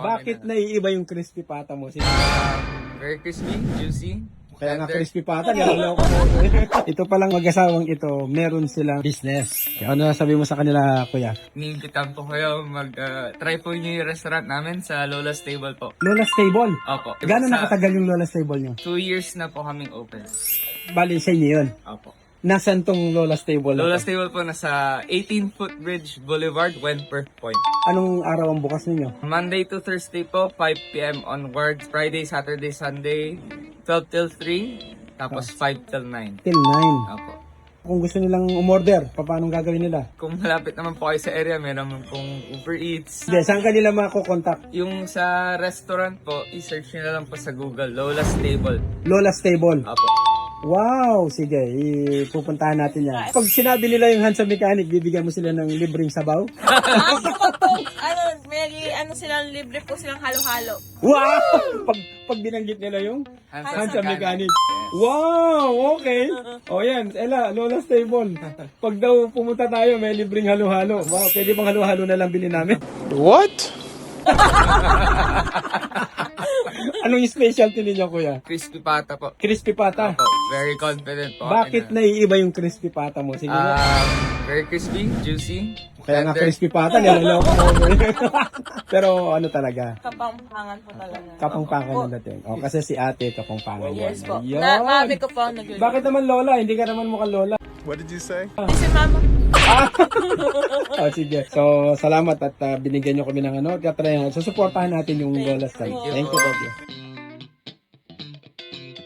Bakit naiiba yung crispy pata mo? Sige. Very crispy, juicy. Kaya nga tender. crispy pata, niloloko mo. Ito palang mag-asawang ito, meron silang business. Kaya ano sabi mo sa kanila, kuya? Niimbitan po kayo mag-try po niyo yung restaurant namin sa Lola's Table po. Lola Stable. Opo. Gano'n Sa nakatagal yung Lola Stable nyo? 2 years na po kaming open. Bali sa inyo yun. Opo. Nasaan tong Lola Stable na Lola's to? Table po nasa 18 Footbridge Boulevard, Wentworth Point. Anong araw ang bukas ninyo? Monday to Thursday po, 5 p.m. onwards. Friday, Saturday, Sunday, 12 till 3. Tapos 5 till 9. Till 9. Opo. Kung gusto nilang umorder, paano gagawin nila? Kung malapit naman po kayo sa area, meron naman pong Uber Eats. Hindi, saan kanila mako-contact? Yung sa restaurant po, i-search nyo na lang po sa Google, Lola's Table. Lola Stable. Opo. Wow! Sige, ipupuntahan natin yan. Pag sinabi nila yung handsome mechanic, bibigyan mo sila ng libreng sabaw? Ano silang libre po silang halo-halo. Wow! Pag binanggit nila yung handsome mechanic. Yes. Wow! Okay. O yan, Ella, Lola Stable. Pag daw pumunta tayo, may libreng halo-halo. Wow, pwede bang halo-halo na lang bilhin namin? What? Anong specialty ninyo, kuya? Crispy pata po. Crispy pata. Opo. Very confident po. Bakit naiiba yung crispy pata mo? Sige nga. Very crispy, juicy. Kaya nga tender. crispy pata, niloloko mo. Pero ano talaga, Kapampangan po talaga. kapangpangan yung dating. O, kasi si ate, kapangpangan yan. Yes po. Ayun. Mami ko po ang nagluluto. Bakit naman lola? Hindi ka naman mukhang lola. What did you say? Hindi si mama. O, sige. So, salamat at binigyan nyo kami ng ano. Katrayan. So, supportahan natin yung lola style. Thank you, Bob.